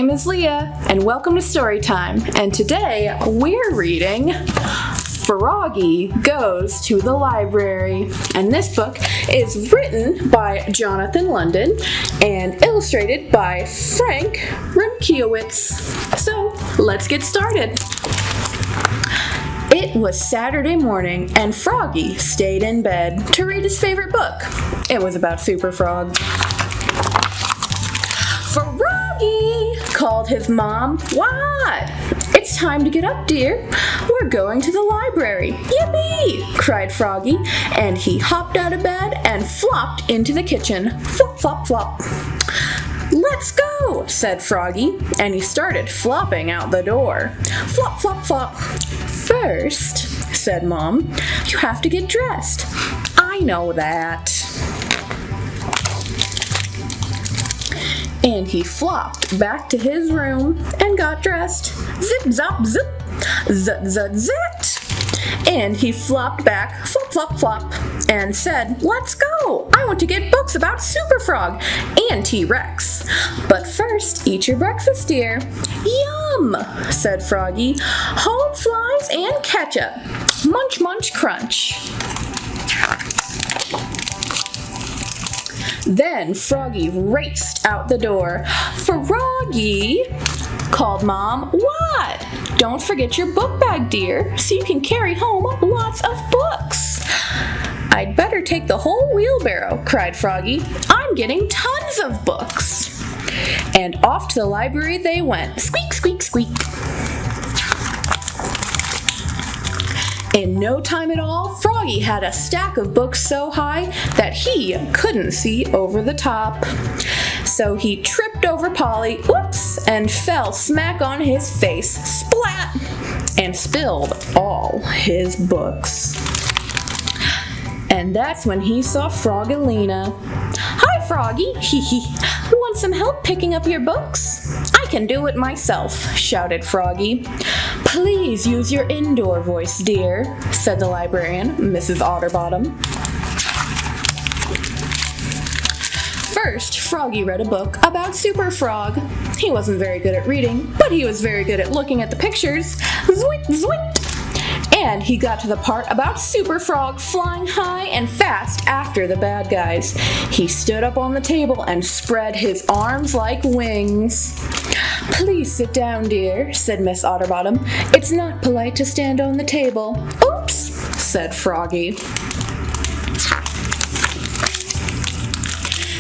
name is Leah, and welcome to Storytime. And today we're reading Froggy Goes to the Library. And this book is written by Jonathan London and illustrated by Frank Remkiewicz. So let's get started. It was Saturday morning, and Froggy stayed in bed to read his favorite book. It was about Super Frog. Froggy, called his mom. What? It's time to get up, dear. We're going to the library. Yippee! Cried Froggy, and he hopped out of bed and flopped into the kitchen. Flop, flop, flop. Let's go, said Froggy, and he started flopping out the door. Flop, flop, flop. First, said Mom, you have to get dressed. I know that. And he flopped back to his room and got dressed. Zip, zop, zip. Zut, zut, zit. And he flopped back, flop, flop, flop, and said, let's go. I want to get books about Super Frog and T-Rex. But first, eat your breakfast, dear. Yum, said Froggy. Hold flies and ketchup. Munch, munch, crunch. Then Froggy raced out the door. Froggy, called Mom. What? Don't forget your book bag, dear, so you can carry home lots of books. I'd better take the whole wheelbarrow, cried Froggy. I'm getting tons of books. And off to the library they went. Squeak, squeak, squeak. In no time at all, Froggy had a stack of books so high that he couldn't see over the top. So he tripped over Polly, whoops, and fell smack on his face, splat, and spilled all his books. And that's when he saw Froggalina. Hi, Froggy, hee hee. Want some help picking up your books? I can do it myself, shouted Froggy. Please use your indoor voice, dear, said the librarian, Mrs. Otterbottom. First, Froggy read a book about Super Frog. He wasn't very good at reading, but he was very good at looking at the pictures. Zwit, zwit! And he got to the part about Super Frog flying high and fast after the bad guys. He stood up on the table and spread his arms like wings. Please sit down, dear, said Miss Otterbottom. It's not polite to stand on the table. Oops, said Froggy.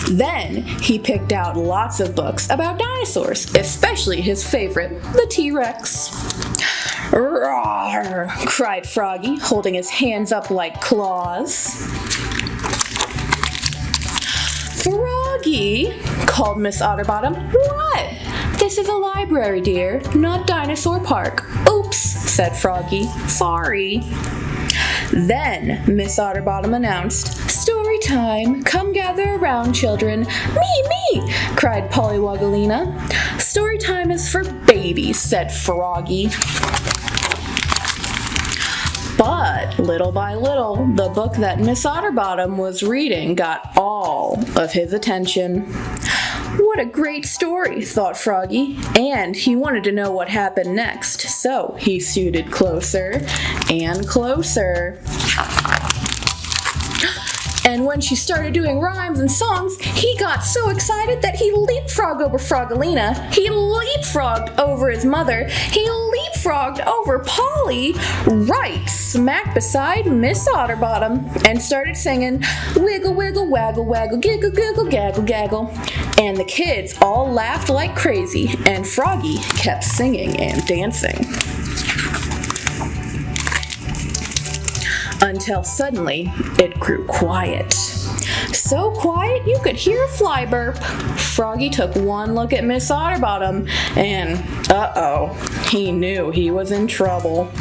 Then he picked out lots of books about dinosaurs, especially his favorite, the T-Rex. Roar! Cried Froggy, holding his hands up like claws. Froggy, called Miss Otterbottom. What? This is a library, dear, not Dinosaur Park. Oops, said Froggy. Sorry. Then Miss Otterbottom announced, Storytime, come gather around, children. Me, cried Pollywoggalina. Storytime is for babies, said Froggy. But little by little, the book that Miss Otterbottom was reading got all of his attention. What a great story, thought Froggy, and he wanted to know what happened next, so he scooted closer and closer. And when she started doing rhymes and songs, he got so excited that he leapfrogged over Froggalina, he leapfrogged over his mother, he leapfrogged over Polly, right smack beside Miss Otterbottom, and started singing, wiggle, wiggle, waggle, waggle, giggle, giggle, gaggle, gaggle. And the kids all laughed like crazy, and Froggy kept singing and dancing. Until suddenly, it grew quiet. So quiet you could hear a fly burp. Froggy took one look at Miss Otterbottom, and uh-oh, he knew he was in trouble.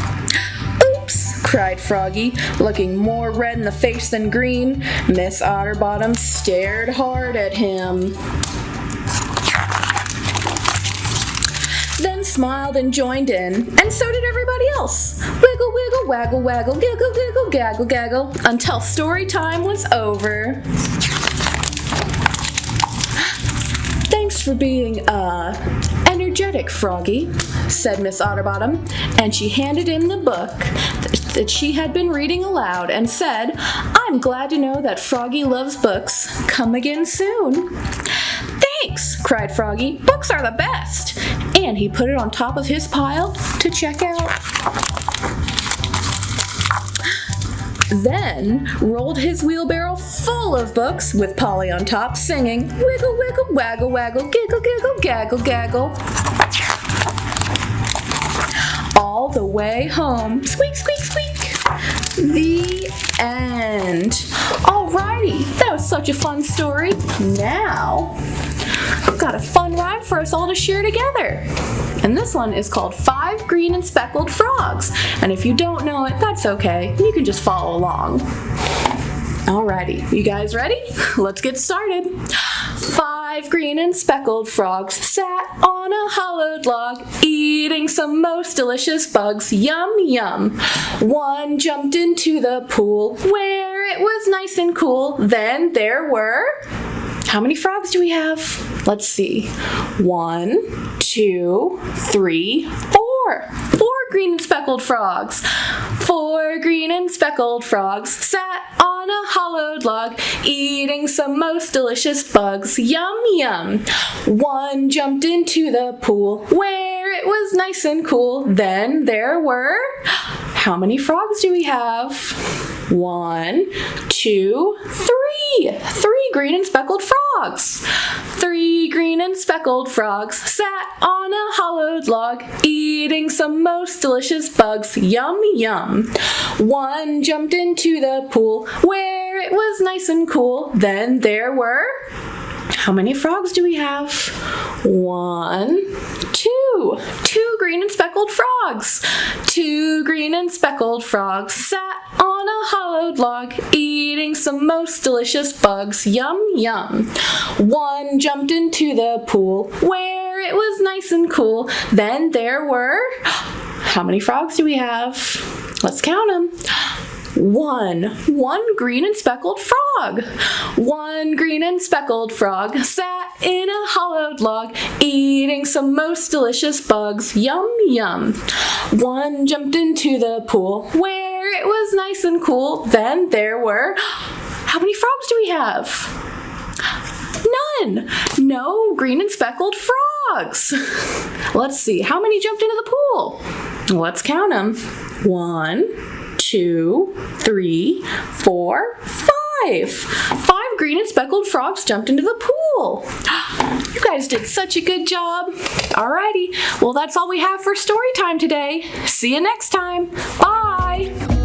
Oops, cried Froggy, looking more red in the face than green. Miss Otterbottom stared hard at him. Then smiled and joined in, and so did everybody else. Wiggle, wiggle, waggle, waggle, giggle, giggle, gaggle, gaggle, until story time was over. Thanks for being, energetic, Froggy," said Miss Otterbottom, and she handed him the book that she had been reading aloud and said, "I'm glad to know that Froggy loves books. Come again soon." "Thanks," cried Froggy. "Books are the best." And he put it on top of his pile to check out. Then rolled his wheelbarrow full of books with Polly on top singing, "Wiggle, wiggle, waggle, waggle, giggle, giggle, gaggle, gaggle," all the way home. Squeak, squeak, squeak. The end. Alrighty, that was such a fun story. Now, I've got a fun rhyme for us all to share together. And this one is called 5 Green and Speckled Frogs. And if you don't know it, that's okay. You can just follow along. Alrighty, you guys ready? Let's get started. 5 green and speckled frogs sat on a hollowed log, eating some most delicious bugs. Yum, yum. One jumped into the pool where it was nice and cool. Then there were... How many frogs do we have? Let's see. 1, 2, 3, 4. 4 green and speckled frogs. 4 green and speckled frogs sat on a hollowed log, eating some most delicious bugs. Yum, yum. One jumped into the pool where it was nice and cool. Then there were... How many frogs do we have? 1, 2, 3. 3 green and speckled frogs. 3 green and speckled frogs sat on a hollowed log, eating some most delicious bugs. Yum, yum. One jumped into the pool where it was nice and cool. Then there were... How many frogs do we have? 1, 2. 2 green and speckled frogs. 2 green and speckled frogs sat on a hollowed log, eating some most delicious bugs. Yum, yum. One jumped into the pool where it was nice and cool. Then there were... How many frogs do we have? Let's count them. 1 green and speckled frog. 1 green and speckled frog sat in a hollowed log, eating some most delicious bugs. Yum, yum. One jumped into the pool where it was nice and cool. Then there were... How many frogs do we have? None. No green and speckled frogs. Let's see. How many jumped into the pool? Let's count them. 1, 2, 3, 4, 5. 5 green and speckled frogs jumped into the pool. You guys did such a good job. Alrighty, well that's all we have for story time today. See you next time. Bye.